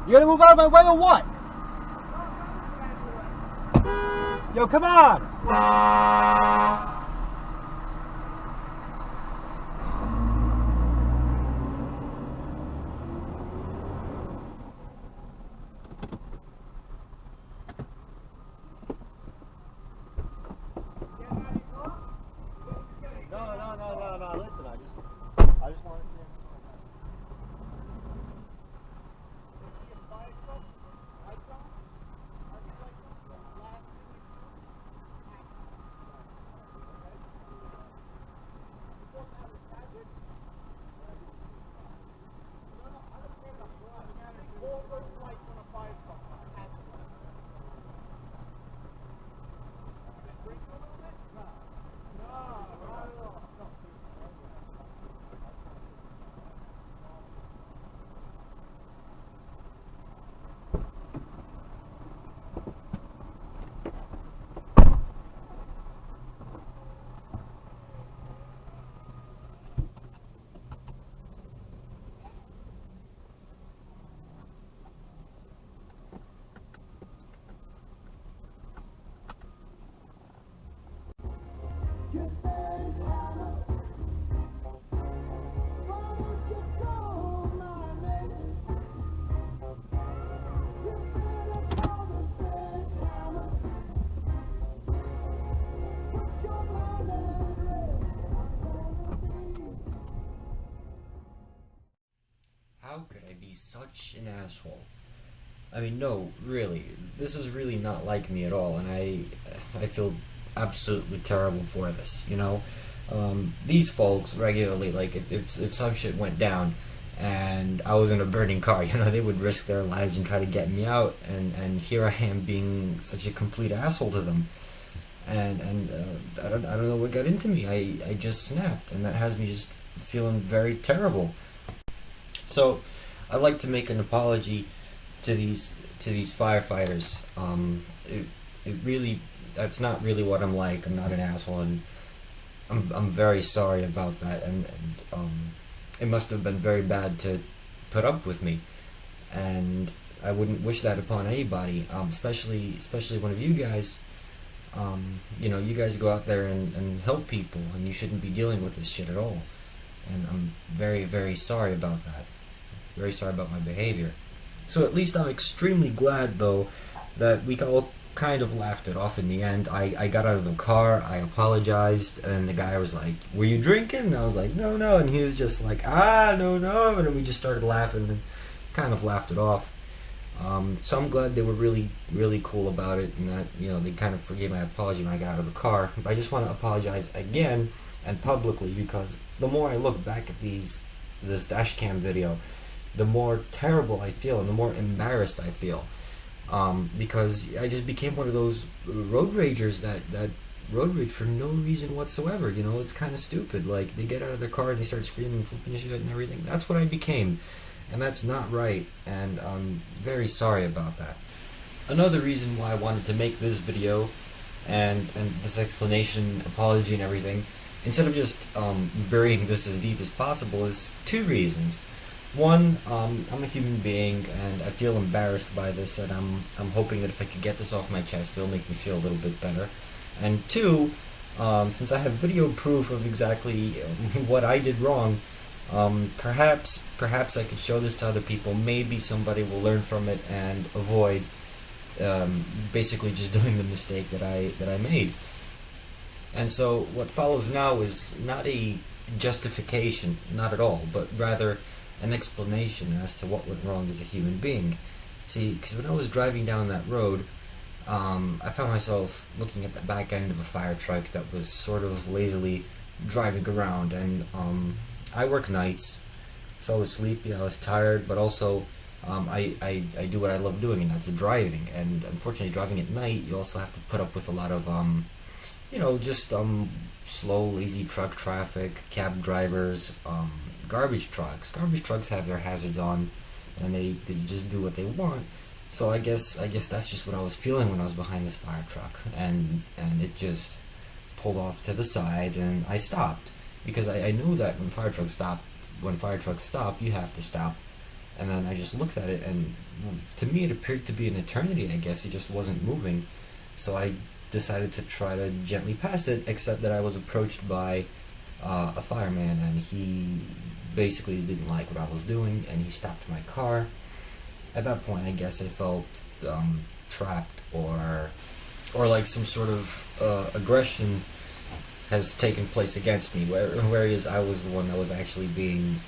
You gonna move out of my way or what? Yo, come on! No, listen, I just want to see. How could I be such an asshole? I mean, no, really, this is really not like me at all, and I feel absolutely terrible for this, you know? These folks regularly, like, if some shit went down and I was in a burning car, you know, they would risk their lives and try to get me out, and here I am being such a complete asshole to them. And I don't know what got into me. I just snapped, and that has me just feeling very terrible. So, I'd like to make an apology to these firefighters. It really, that's not really what I'm like. I'm not an asshole, and I'm very sorry about that. And it must have been very bad to put up with me, and I wouldn't wish that upon anybody. Especially one of you guys. You know, you guys go out there and help people, and you shouldn't be dealing with this shit at all. And I'm very, very sorry about that. Very sorry about my behavior. So at least I'm extremely glad, though, that we all kind of laughed it off in the end. I got out of the car, I apologized, and the guy was like, "Were you drinking?" And I was like, "No, no," and he was just like, "No, no," and then we just started laughing and kind of laughed it off. So I'm glad they were really, really cool about it, and that, you know, they kind of forgave my apology when I got out of the car. But I just want to apologize again and publicly, because the more I look back at this dashcam video, the more terrible I feel and the more embarrassed I feel, because I just became one of those road ragers that road rage for no reason whatsoever. You know, it's kind of stupid. Like, they get out of their car and they start screaming, flipping shit and everything. That's what I became, and that's not right, and I'm very sorry about that. Another reason why I wanted to make this video and this explanation, apology and everything, instead of just burying this as deep as possible, is two reasons. One, I'm a human being, and I feel embarrassed by this, and I'm hoping that if I could get this off my chest, it'll make me feel a little bit better. And two, since I have video proof of exactly what I did wrong, perhaps I could show this to other people. Maybe somebody will learn from it and avoid basically just doing the mistake that I made. And so what follows now is not a justification, not at all, but rather an explanation as to what went wrong as a human being. See, because when I was driving down that road, I found myself looking at the back end of a fire truck that was sort of lazily driving around, and I work nights, so I was sleepy, I was tired, but also I do what I love doing, and that's driving. And unfortunately, driving at night, you also have to put up with a lot of just slow, lazy truck traffic, cab drivers, garbage trucks. Garbage trucks have their hazards on, and they just do what they want. So I guess that's just what I was feeling when I was behind this fire truck, and it just pulled off to the side, and I stopped because I knew that when fire trucks stop, you have to stop. And then I just looked at it, and to me it appeared to be an eternity. I guess it just wasn't moving. So I decided to try to gently pass it, except that I was approached by a fireman, and he basically didn't like what I was doing, and he stopped my car. At that point, I guess I felt trapped, or like some sort of aggression has taken place against me, whereas I was the one that was actually being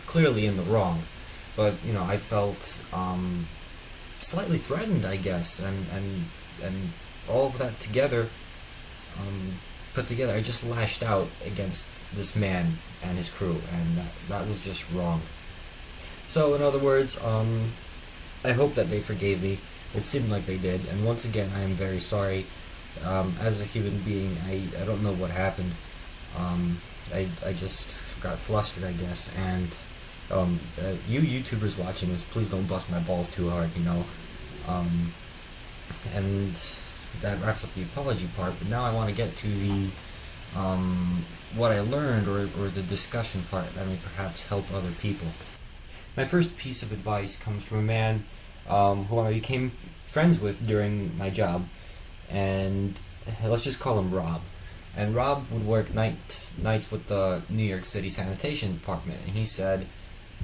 clearly in the wrong. But I felt slightly threatened, I guess, and all of that together, put together, I just lashed out against this man and his crew, and that was just wrong. So, in other words, I hope that they forgave me. It seemed like they did, and once again, I am very sorry. As a human being, I don't know what happened. I just got flustered, I guess, and you YouTubers watching this, please don't bust my balls too hard. And that wraps up the apology part, but now I want to get to the what I learned, or the discussion part that may perhaps help other people. My first piece of advice comes from a man who I became friends with during my job, and let's just call him Rob. And Rob would work nights with the New York City Sanitation Department, and he said,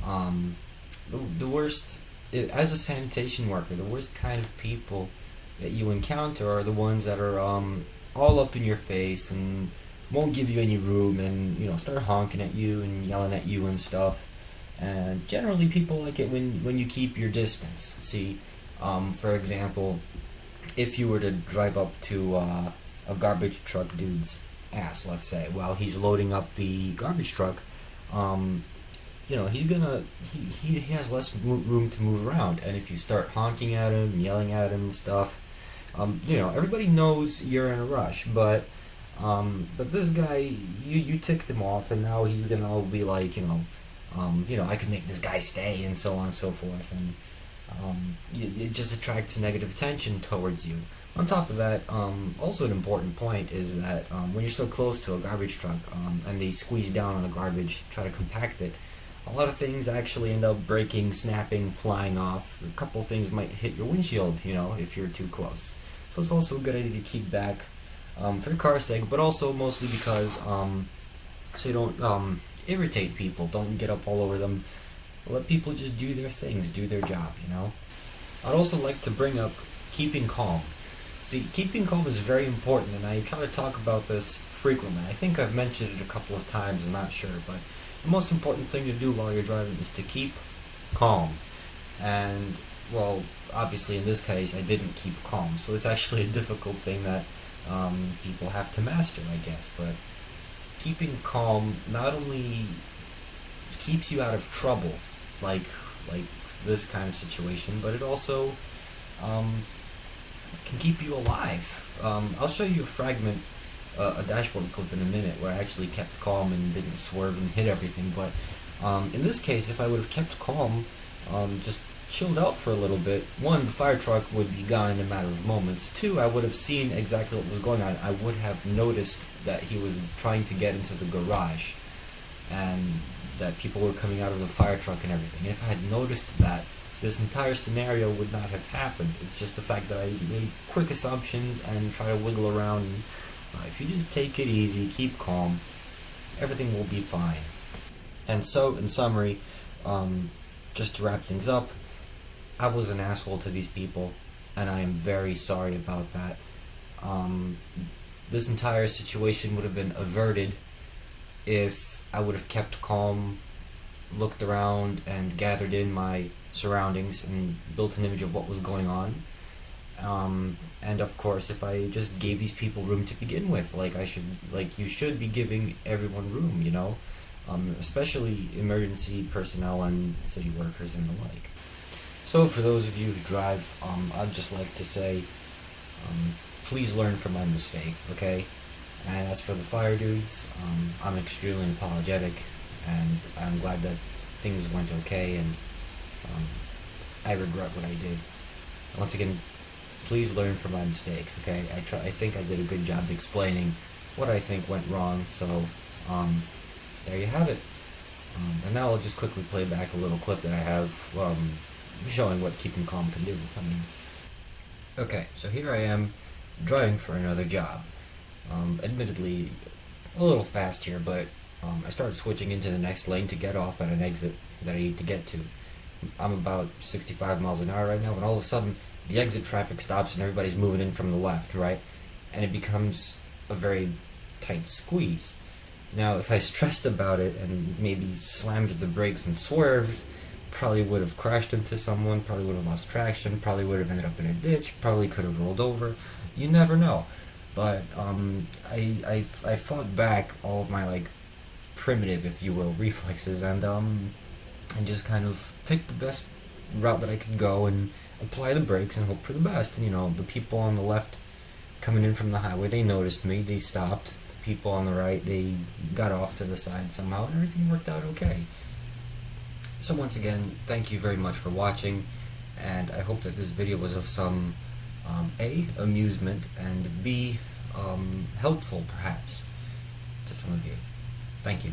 the worst, as a sanitation worker, the worst kind of people that you encounter are the ones that are all up in your face and won't give you any room, and start honking at you and yelling at you and stuff. And generally, people like it when you keep your distance. See, for example, if you were to drive up to a garbage truck dude's ass, let's say, while he's loading up the garbage truck, he has less room to move around. And if you start honking at him, yelling at him and stuff, everybody knows you're in a rush. But this guy, you ticked him off, and now he's gonna be like, I could make this guy stay, and so on and so forth, and it just attracts negative attention towards you. On top of that, also an important point is that when you're so close to a garbage truck, and they squeeze down on the garbage, try to compact it, a lot of things actually end up breaking, snapping, flying off. A couple things might hit your windshield, if you're too close. So it's also a good idea to keep back, for your car's sake, but also mostly because so you don't irritate people. Don't get up all over them. Let people just do their things, do their job. I'd also like to bring up keeping calm. See, keeping calm is very important, and I try to talk about this frequently. I think I've mentioned it a couple of times, I'm not sure, but the most important thing to do while you're driving is to keep calm. And, well, obviously in this case I didn't keep calm, so it's actually a difficult thing that people have to master, I guess. But keeping calm not only keeps you out of trouble, like this kind of situation, but it also can keep you alive. I'll show you a fragment, a dashboard clip in a minute, where I actually kept calm and didn't swerve and hit everything. But in this case, if I would have kept calm, just chilled out for a little bit, one, the fire truck would be gone in a matter of moments. Two, I would have seen exactly what was going on. I would have noticed that he was trying to get into the garage, and that people were coming out of the fire truck and everything. And if I had noticed that, this entire scenario would not have happened. It's just the fact that I made quick assumptions and try to wiggle around. And, if you just take it easy, keep calm, everything will be fine. And so, in summary, just to wrap things up, I was an asshole to these people, and I am very sorry about that. This entire situation would have been averted if I would have kept calm, looked around, and gathered in my surroundings and built an image of what was going on. And of course, if I just gave these people room to begin with, like you should be giving everyone room, you know, especially emergency personnel and city workers and the like. So for those of you who drive, I'd just like to say, please learn from my mistake, okay? And as for the fire dudes, I'm extremely apologetic, and I'm glad that things went okay, and I regret what I did. Once again, please learn from my mistakes, okay? I think I did a good job explaining what I think went wrong, so there you have it. And now I'll just quickly play back a little clip that I have showing what keeping calm can do. Okay, so here I am driving for another job. Admittedly, a little fast here, but I started switching into the next lane to get off at an exit that I need to get to. I'm about 65 miles an hour right now, and all of a sudden, the exit traffic stops and everybody's moving in from the left, right? And it becomes a very tight squeeze. Now, if I stressed about it and maybe slammed the brakes and swerved, probably would have crashed into someone, probably would have lost traction, probably would have ended up in a ditch, probably could have rolled over. You never know. But I fought back all of my like primitive, if you will, reflexes, and just kind of picked the best route that I could go and apply the brakes and hope for the best. And you know, the people on the left coming in from the highway, they noticed me, they stopped. The people on the right, they got off to the side somehow, and everything worked out okay. So once again, thank you very much for watching, and I hope that this video was of some A, amusement, and B, helpful perhaps to some of you. Thank you.